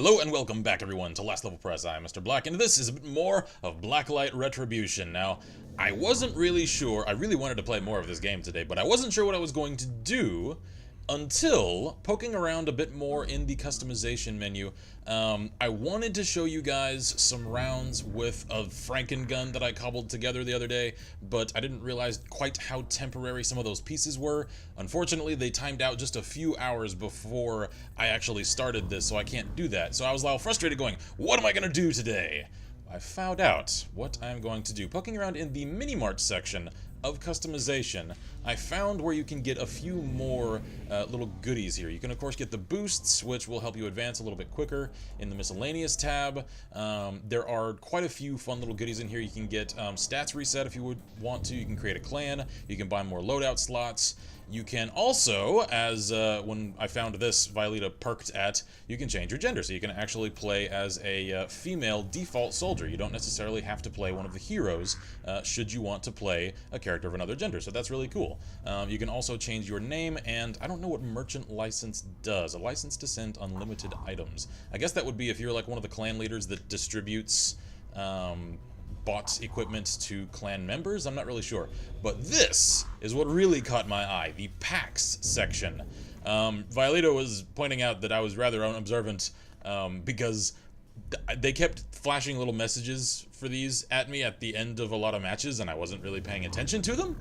Hello and welcome back everyone to Last Level Press. I'm Mr. Black and this is a bit more of Blacklight Retribution. Now, I wasn't really sure, I really wanted to play more of this game today, but I wasn't sure what I was going to do until poking around a bit more in the customization menu. I wanted to show you guys some rounds with a Franken-gun that I cobbled together the other day, but I didn't realize quite how temporary some of those pieces were. Unfortunately, they timed out just a few hours before I actually started this, so I can't do that. So I was a little frustrated going, what am I gonna do today? I found out what I'm going to do. Poking around in the mini-mart section of customization, I found where you can get a few more little goodies here. You can of course get the boosts, which will help you advance a little bit quicker. In the miscellaneous tab, there are quite a few fun little goodies in here. You can get stats reset if you would want to. You can create a clan. You can buy more loadout slots. You can also, as when I found this Violeta perked at, you can change your gender, so you can actually play as a female default soldier. You don't necessarily have to play one of the heroes should you want to play a character of another gender, so that's really cool. You can also change your name, and I don't know what merchant license does. A license to send unlimited items. I guess that would be if you're like one of the clan leaders that distributes bought equipment to clan members. I'm not really sure, but this is what really caught my eye, the packs section. Violeta was pointing out that I was rather unobservant because they kept flashing little messages for these at me at the end of a lot of matches, and I wasn't really paying attention to them.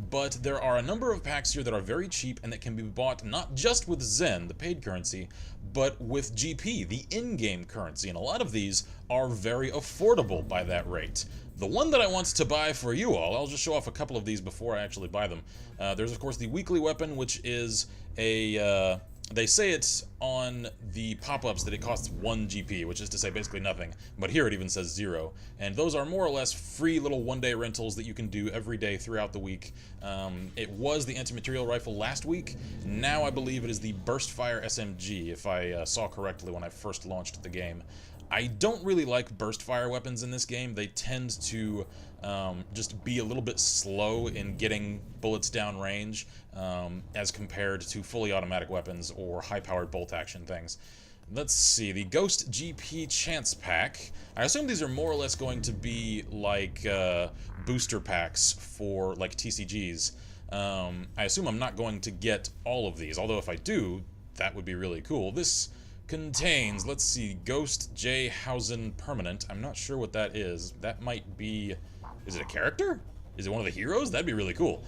But there are a number of packs here that are very cheap and that can be bought not just with Zen, the paid currency, but with GP, the in-game currency, and a lot of these are very affordable by that rate. The one that I want to buy for you all, I'll just show off a couple of these before I actually buy them. There's of course the weekly weapon, which is a they say it's on the pop-ups that it costs 1 GP, which is to say basically nothing, but here it even says 0. And those are more or less free little one-day rentals that you can do every day throughout the week. It was the anti-material rifle last week. Now I believe it is the burst fire SMG, if I saw correctly when I first launched the game. I don't really like burst fire weapons in this game. They tend to just be a little bit slow in getting bullets down range as compared to fully automatic weapons or high-powered bolt action things. Let's see, the Ghost GP Chance Pack. I assume these are more or less going to be like booster packs for like TCGs. I assume I'm not going to get all of these, although if I do, that would be really cool. This contains, let's see, Ghost J. Hausen Permanent. I'm not sure what that is. That might be... is it a character? Is it one of the heroes? That'd be really cool.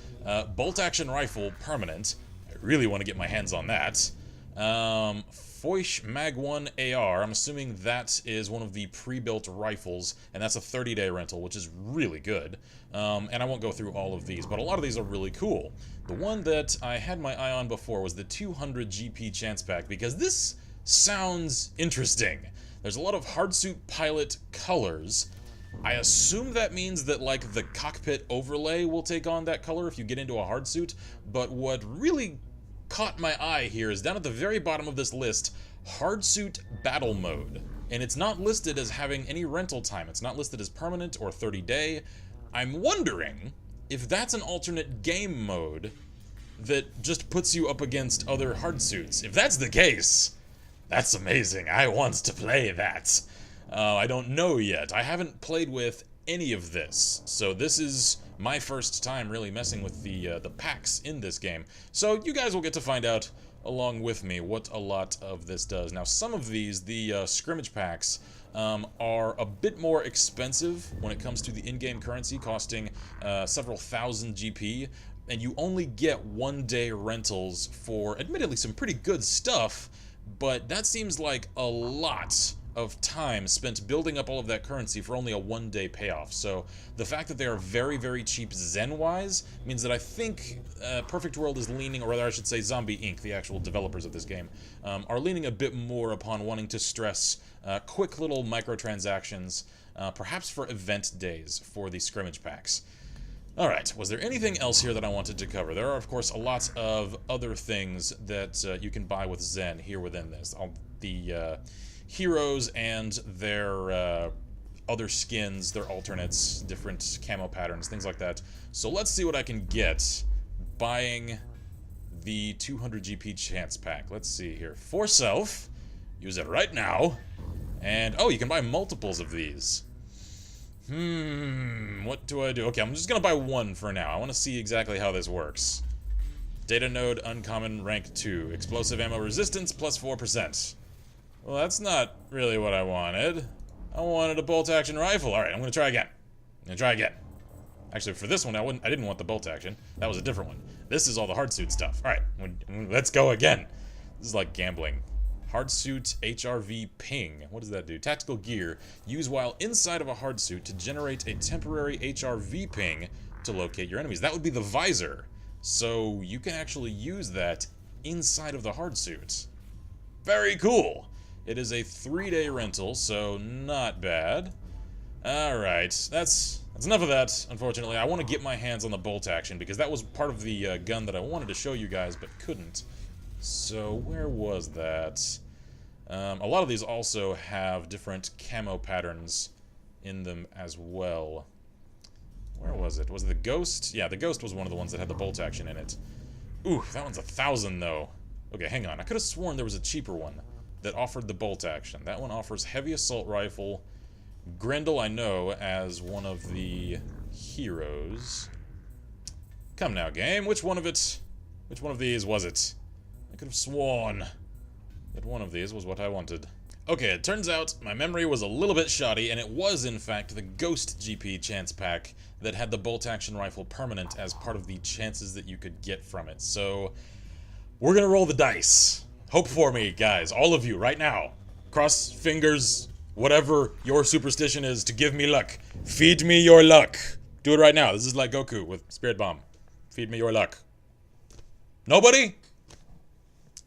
Bolt Action Rifle Permanent. I really want to get my hands on that. Foish Mag 1 AR. I'm assuming that is one of the pre-built rifles, and that's a 30-day rental, which is really good. And I won't go through all of these, but a lot of these are really cool. The one that I had my eye on before was the 200 GP Chance Pack, because this sounds interesting. There's a lot of hardsuit pilot colors. I assume that means that like the cockpit overlay will take on that color if you get into a hardsuit, but what really caught my eye here is down at the very bottom of this list, hardsuit battle mode. And it's not listed as having any rental time. It's not listed as permanent or 30-day. I'm wondering if that's an alternate game mode that just puts you up against other hardsuits. If that's the case, that's amazing. I want to play that. I don't know yet. I haven't played with any of this, so this is my first time really messing with the packs in this game. So you guys will get to find out along with me what a lot of this does. Now, some of these, the scrimmage packs, are a bit more expensive when it comes to the in-game currency, costing several thousand GP, and you only get one-day rentals for, admittedly, some pretty good stuff, but that seems like a lot of time spent building up all of that currency for only a one-day payoff. So the fact that they are very, very cheap Zen-wise means that I think Perfect World is leaning, or rather I should say Zombie Inc., the actual developers of this game, are leaning a bit more upon wanting to stress quick little microtransactions, perhaps for event days for the scrimmage packs. Alright, was there anything else here that I wanted to cover? There are, of course, a lot of other things that you can buy with Zen here within this. The heroes and their other skins, their alternates, different camo patterns, things like that. So let's see what I can get buying the 200 GP chance pack. Let's see here. For self, use it right now. And, oh, you can buy multiples of these. What do I do? Okay, I'm just gonna buy one for now. I want to see exactly how this works. Data node, uncommon, rank 2. Explosive ammo resistance, plus 4%. Well, that's not really what I wanted. I wanted a bolt-action rifle. Alright, I'm gonna try again. Actually, for this one, I didn't want the bolt-action. That was a different one. This is all the hardsuit stuff. Alright, let's go again. This is like gambling. Hardsuit HRV ping. What does that do? Tactical gear. Use while inside of a hardsuit to generate a temporary HRV ping to locate your enemies. That would be the visor. So you can actually use that inside of the hardsuit. Very cool. It is a 3-day rental, so not bad. Alright, that's enough of that, unfortunately. I want to get my hands on the bolt action because that was part of the gun that I wanted to show you guys but couldn't. So where was that? A lot of these also have different camo patterns in them as well. Where was it? Was it the Ghost? Yeah, the Ghost was one of the ones that had the bolt action in it. Ooh, that one's 1,000 though. Okay, hang on. I could have sworn there was a cheaper one that offered the bolt action. That one offers heavy assault rifle. Grendel I know as one of the heroes. Come now, game. Which one of these was it? I could have sworn that one of these was what I wanted. Okay, it turns out my memory was a little bit shoddy, and it was, in fact, the Ghost GP chance pack that had the bolt-action rifle permanent as part of the chances that you could get from it. So, we're gonna roll the dice. Hope for me, guys. All of you, right now. Cross fingers, whatever your superstition is, to give me luck. Feed me your luck. Do it right now. This is like Goku with Spirit Bomb. Feed me your luck. Nobody?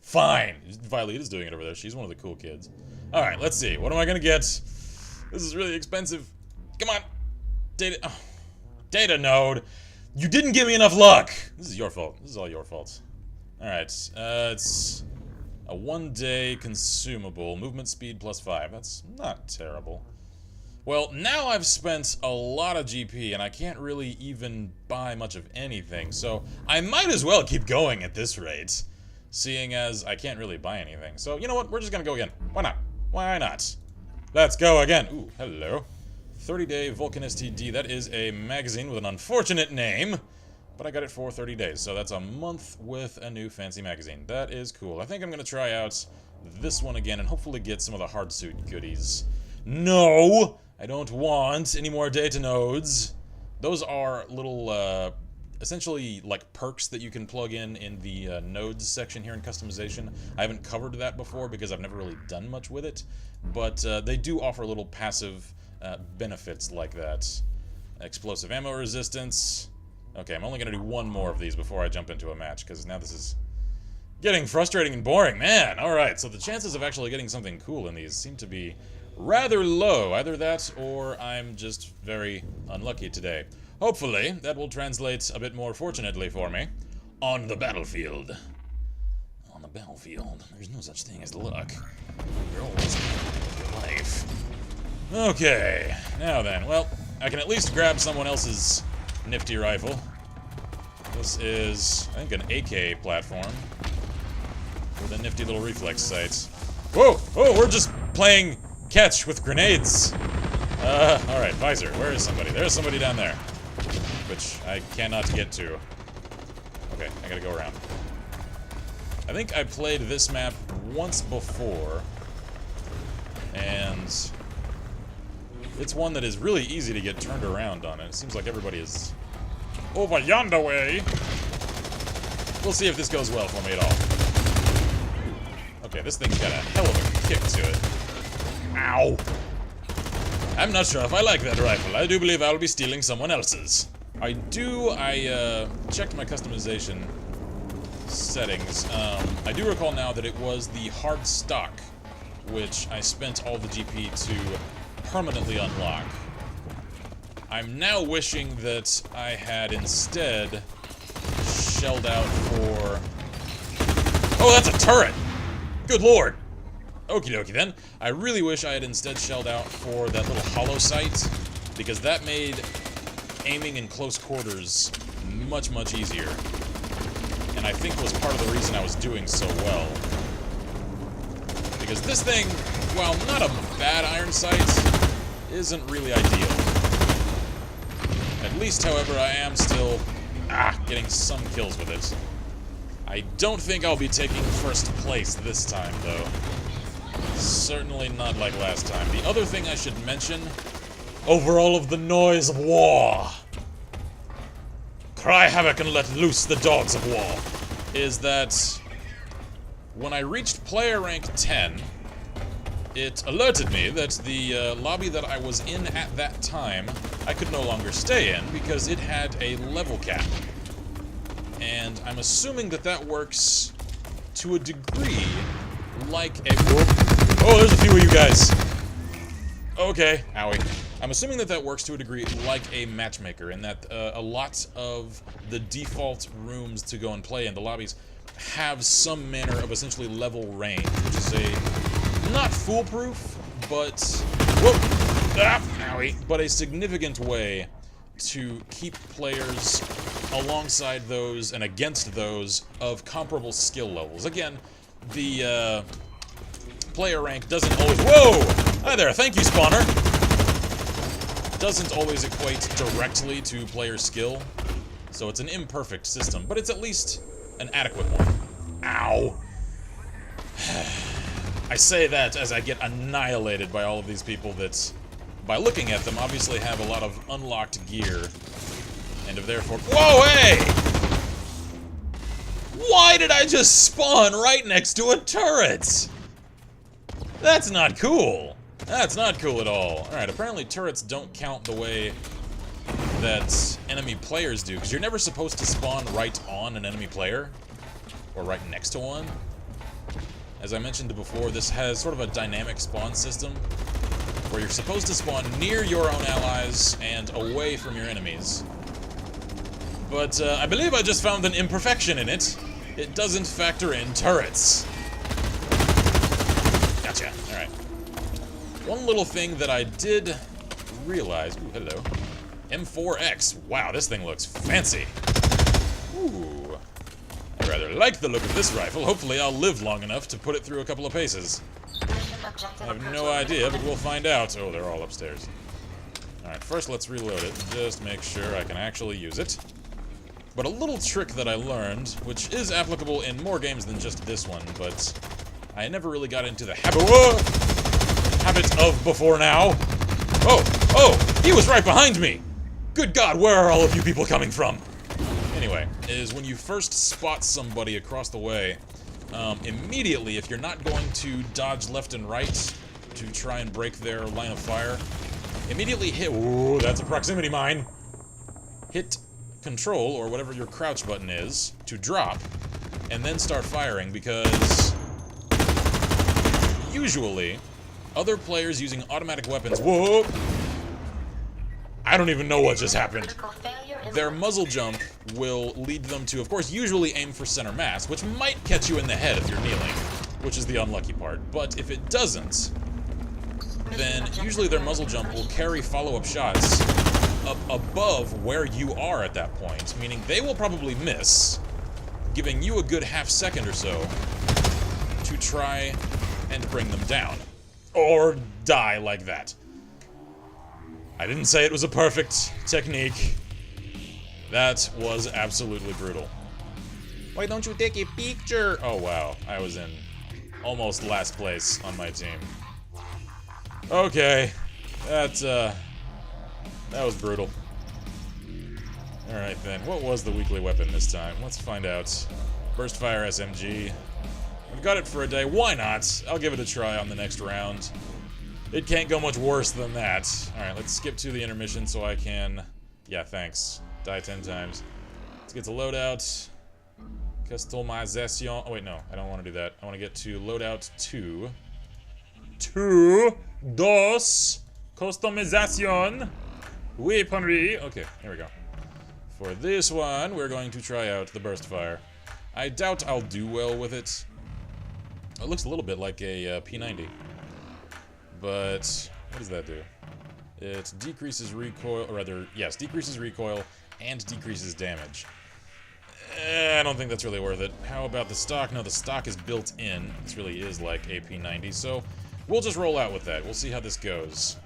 Fine. Violeta's doing it over there. She's one of the cool kids. Alright, let's see. What am I gonna get? This is really expensive. Come on. Data node. You didn't give me enough luck. This is your fault. This is all your fault. Alright. It's a 1-day consumable. Movement speed plus 5. That's not terrible. Well, now I've spent a lot of GP, and I can't really even buy much of anything, so I might as well keep going at this rate. Seeing as I can't really buy anything. So, you know what? We're just gonna go again. Why not? Why not? Let's go again. Ooh, hello. 30-day Vulcan STD. That is a magazine with an unfortunate name. But I got it for 30 days. So that's a month with a new fancy magazine. That is cool. I think I'm gonna try out this one again and hopefully get some of the hardsuit goodies. No! I don't want any more data nodes. Those are little, essentially like perks that you can plug in the nodes section here in customization. I haven't covered that before because I've never really done much with it, but they do offer little passive benefits like that. Explosive ammo resistance. Okay, I'm only gonna do one more of these before I jump into a match because now this is getting frustrating and boring, man. Alright, so the chances of actually getting something cool in these seem to be rather low. Either that or I'm just very unlucky today. Hopefully, that will translate a bit more fortunately for me on the battlefield. On the battlefield, there's no such thing as luck. You're always in your life. Okay, now then, well, I can at least grab someone else's nifty rifle. This is, I think, an AK platform with a nifty little reflex sight. Whoa! Oh, we're just playing catch with grenades. Alright, visor. Where is somebody? There's somebody down there. Which I cannot get to. Okay, I gotta go around. I think I played this map once before, and it's one that is really easy to get turned around on, and it seems like everybody is over yonder way. We'll see if this goes well for me at all. Okay, this thing's got a hell of a kick to it. Ow! I'm not sure if I like that rifle. I do believe I'll be stealing someone else's. I checked my customization settings. I do recall now that it was the hard stock, which I spent all the GP to permanently unlock. I'm now wishing that I had instead shelled out for... Oh, that's a turret! Good lord! Okie dokie then. I really wish I had instead shelled out for that little hollow sight, because that made aiming in close quarters much, much easier. And I think was part of the reason I was doing so well. Because this thing while not a bad iron sight, isn't really ideal. At least, however, I am still getting some kills with it. I don't think I'll be taking first place this time, though. Certainly not like last time. The other thing I should mention, over all of the noise of war, cry havoc and let loose the dogs of war, is that when I reached player rank 10, it alerted me that the lobby that I was in at that time, I could no longer stay in because it had a level cap. And I'm assuming that that works to a degree like a... Oh, there's a few of you guys. Okay, owie. I'm assuming that that works to a degree like a matchmaker, and that a lot of the default rooms to go and play in the lobbies have some manner of essentially level range, which is a not foolproof, but owie, but a significant way to keep players alongside those and against those of comparable skill levels. Again, the player rank doesn't always... Whoa! Hi there, thank you, spawner! Doesn't always equate directly to player skill, so it's an imperfect system, but it's at least an adequate one. Ow! I say that as I get annihilated by all of these people that, by looking at them, obviously have a lot of unlocked gear, and have therefore... Whoa, hey! Why did I just spawn right next to a turret? That's not cool. That's not cool at all. Alright, apparently turrets don't count the way that enemy players do, because you're never supposed to spawn right on an enemy player, or right next to one. As I mentioned before, this has sort of a dynamic spawn system, where you're supposed to spawn near your own allies and away from your enemies. But I believe I just found an imperfection in it. It doesn't factor in turrets. Gotcha. Alright. One little thing that I did realize... Ooh, hello. M4X. Wow, this thing looks fancy. Ooh. I rather like the look of this rifle. Hopefully I'll live long enough to put it through a couple of paces. I have no idea, but we'll find out. Oh, they're all upstairs. Alright, first let's reload it. Just make sure I can actually use it. But a little trick that I learned, which is applicable in more games than just this one, but I never really got into the habit of before now. Oh, he was right behind me! Good God, where are all of you people coming from? Anyway, is when you first spot somebody across the way, immediately, if you're not going to dodge left and right to try and break their line of fire, immediately hit... Ooh, that's a proximity mine! Hit Control, or whatever your crouch button is, to drop, and then start firing, because usually other players using automatic weapons... Whoa! I don't even know what just happened. Their muzzle jump will lead them to, of course, usually aim for center mass, which might catch you in the head if you're kneeling, which is the unlucky part. But if it doesn't, then usually their muzzle jump will carry follow-up shots up above where you are at that point, meaning they will probably miss, giving you a good half-second or so to try and bring them down. Or die like that. I didn't say it was a perfect technique. That was absolutely brutal. Why don't you take a picture? Oh wow, I was in almost last place on my team. Okay, that was brutal. Alright then, what was the weekly weapon this time? Let's find out. Burst Fire SMG. I've got it for a day, why not? I'll give it a try on the next round. It can't go much worse than that. Alright, let's skip to the intermission so I can... Yeah, thanks. Die 10 times. Let's get to loadout. Customization. Oh wait, no, I don't want to do that. I want to get to loadout 2. Dos. Customization. Weaponry. Okay, here we go. For this one, we're going to try out the Burst Fire. I doubt I'll do well with it. It looks a little bit like a P90. But what does that do? It decreases recoil, or rather, yes, decreases recoil and decreases damage. I don't think that's really worth it. How about the stock? No, the stock is built in. This really is like a P90, so we'll just roll out with that. We'll see how this goes.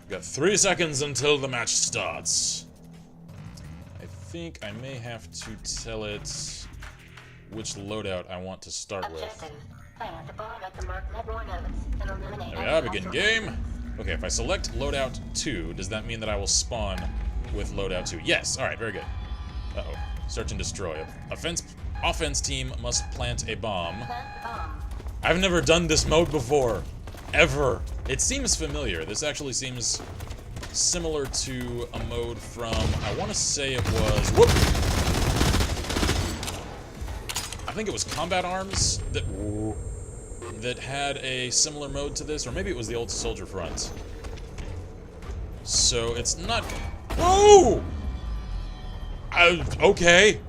We've got 3 seconds until the match starts. I think I may have to tell it which loadout I want to start with. There we are, begin game. Okay, if I select loadout 2, does that mean that I will spawn with loadout 2? Yes, alright, very good. Uh-oh. Search and destroy. Offense team must plant a bomb. I've never done this mode before. Ever. It seems familiar. This actually seems similar to a mode from, I want to say it was, whoop! I think it was Combat Arms that had a similar mode to this, or maybe it was the old Soldier Front. So it's not... Whoa! Okay.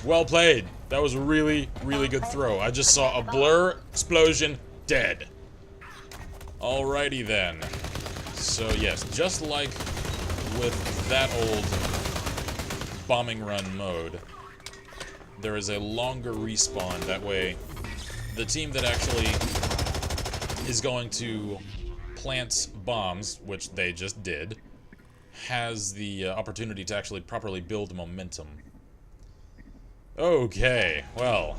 Well played. That was a really, really good throw. I just saw a blur, explosion, dead. Alrighty then. So yes, just like with that old bombing run mode, there is a longer respawn. That way, the team that actually is going to plant bombs, which they just did, has the opportunity to actually properly build momentum. Okay, well,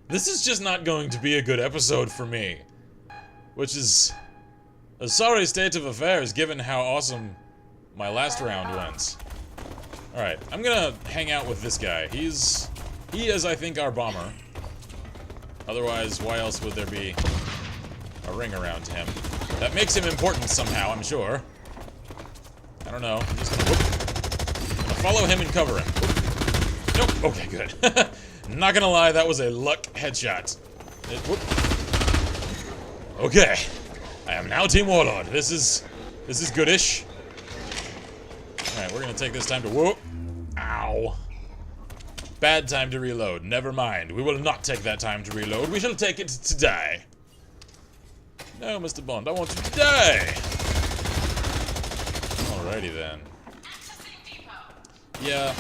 this is just not going to be a good episode for me, which is a sorry state of affairs given how awesome my last round went. Alright, I'm gonna hang out with this guy. He is, I think, our bomber. Otherwise, why else would there be a ring around him? That makes him important somehow, I'm sure. I don't know. I'm just gonna follow him and cover him. Nope. Okay, good. Not gonna lie, that was a luck headshot. Okay. I am now Team Warlord. This is goodish. Alright, we're gonna take this time to whoop. Ow. Bad time to reload. Never mind. We will not take that time to reload. We shall take it to die. No, Mr. Bond, I want you to die. Alrighty then. Yeah.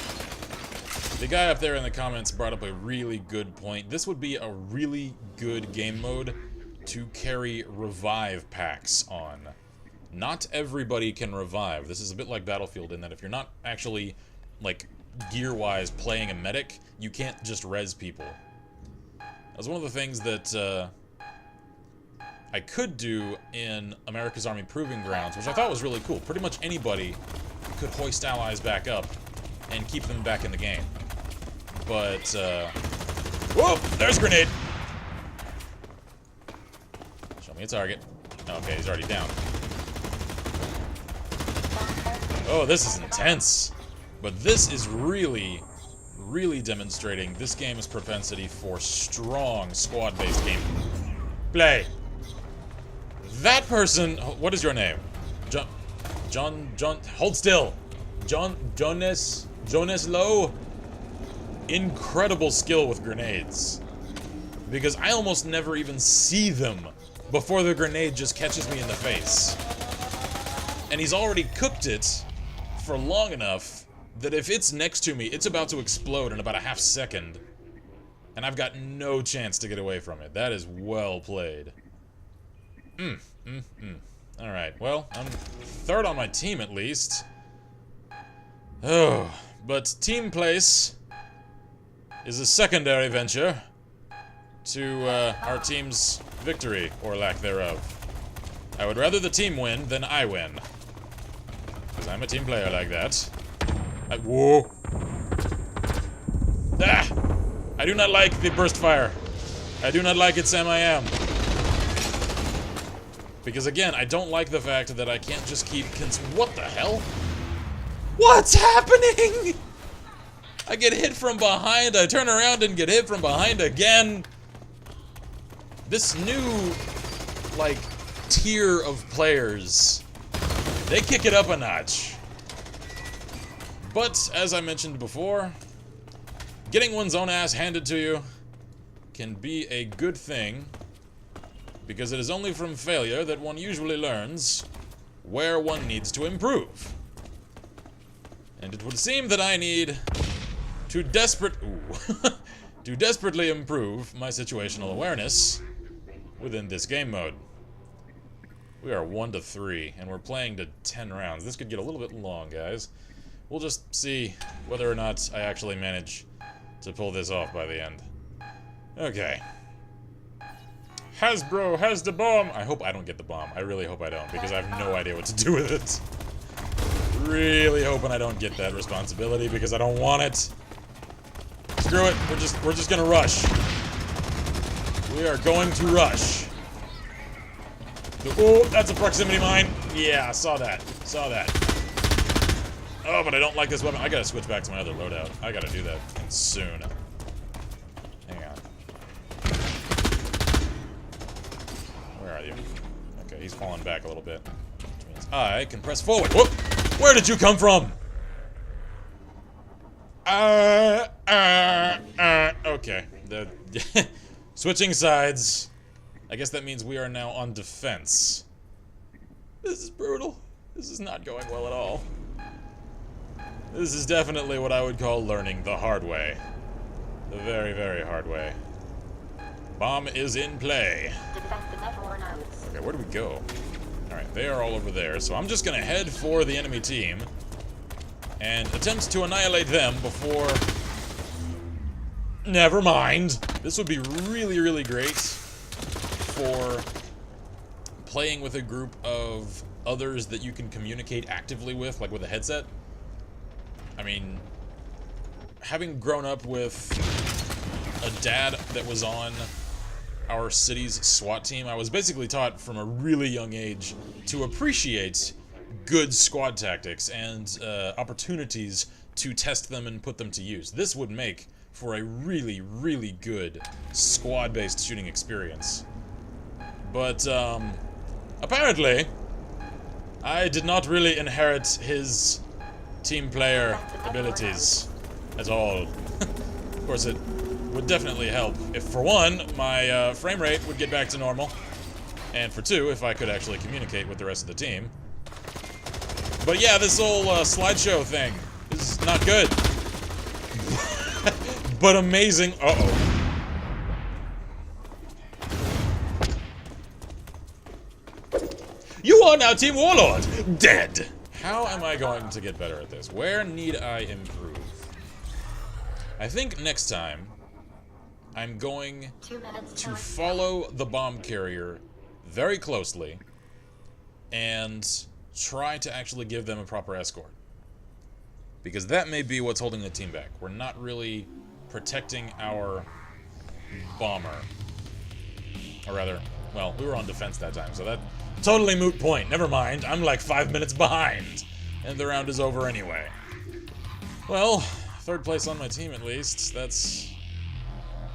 The guy up there in the comments brought up a really good point. This would be a really good game mode to carry revive packs on. Not everybody can revive. This is a bit like Battlefield in that if you're not actually, like, gear-wise playing a medic, you can't just res people. That's one of the things that I could do in America's Army Proving Grounds, which I thought was really cool. Pretty much anybody could hoist allies back up and keep them back in the game. But, whoa! There's a grenade! Show me a target. Okay, he's already down. Oh, this is intense. But this is really, really demonstrating this game's propensity for strong squad-based game play. That person, what is your name? John, hold still. Jonas Lowe? Incredible skill with grenades. Because I almost never even see them before the grenade just catches me in the face. And he's already cooked it for long enough that if it's next to me, it's about to explode in about a half second. And I've got no chance to get away from it. That is well played. Alright, well, I'm third on my team at least. Oh, but team place is a secondary venture to our team's victory, or lack thereof. I would rather the team win than I win. Because I'm a team player like that. Whoa! Ah! I do not like the burst fire. I do not like it, Sam I am. Because again, I don't like the fact that I can't just keep what the hell? What's happening? I get hit from behind, I turn around and get hit from behind again. This new, like, tier of players, they kick it up a notch. But, as I mentioned before, getting one's own ass handed to you can be a good thing, because it is only from failure that one usually learns where one needs to improve. And it would seem that I need to desperately improve my situational awareness within this game mode. We are 1-3, and we're playing to 10 rounds. This could get a little bit long, guys. We'll just see whether or not I actually manage to pull this off by the end. Okay. Hasbro has the bomb! I hope I don't get the bomb. I really hope I don't, because I have no idea what to do with it. Really hoping I don't get that responsibility, because I don't want it. Screw it. We're just gonna rush. We are going to rush. Oh, that's a proximity mine. Yeah, saw that. Saw that. Oh, but I don't like this weapon. I gotta switch back to my other loadout. I gotta do that soon. Hang on. Where are you? Okay, he's falling back a little bit. Which means I can press forward. Whoop! Where did you come from? Okay. Switching sides. I guess that means we are now on defense. This is brutal. This is not going well at all. This is definitely what I would call learning the hard way. The very, very hard way. Bomb is in play. Okay, where do we go? Alright, they are all over there, so I'm just gonna head for the enemy team and attempt to annihilate them before... Never mind! This would be really, really great for playing with a group of others that you can communicate actively with, like with a headset. I mean, having grown up with a dad that was on our city's SWAT team, I was basically taught from a really young age to appreciate good squad tactics and opportunities to test them and put them to use. This would make for a really, really good squad-based shooting experience. But, apparently, I did not really inherit his team player abilities at all. Of course, it would definitely help if, for one, my frame rate would get back to normal, and for two, if I could actually communicate with the rest of the team. But yeah, this whole slideshow thing is not good. But amazing. Uh-oh. You are now Team Warlord! Dead! How am I going to get better at this? Where need I improve? I think next time, I'm going to follow the bomb carrier very closely and try to actually give them a proper escort. Because that may be what's holding the team back. We're not really protecting our bomber. Or rather, well, we were on defense that time, so that... Totally moot point. Never mind. I'm like 5 minutes behind. And the round is over anyway. Well, third place on my team at least. That's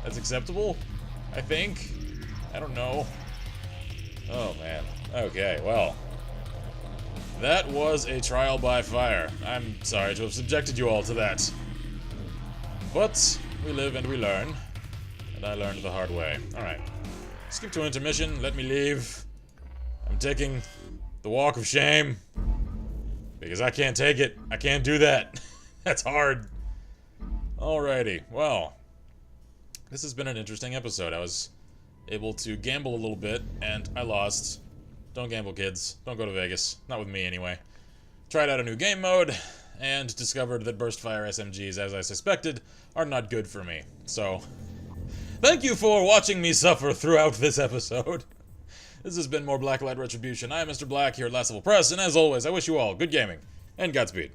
acceptable, I think. I don't know. Oh, man. Okay, well. That was a trial by fire. I'm sorry to have subjected you all to that. But we live and we learn. And I learned the hard way. Alright. Skip to intermission. Let me leave. I'm taking the walk of shame. Because I can't take it. I can't do that. That's hard. Alrighty. Well. This has been an interesting episode. I was able to gamble a little bit, and I lost. Don't gamble, kids. Don't go to Vegas. Not with me, anyway. Tried out a new game mode, and discovered that burst fire SMGs, as I suspected, are not good for me. So, thank you for watching me suffer throughout this episode. This has been more Blacklight Retribution. I am Mr. Black here at Last Level Press, and as always, I wish you all good gaming and Godspeed.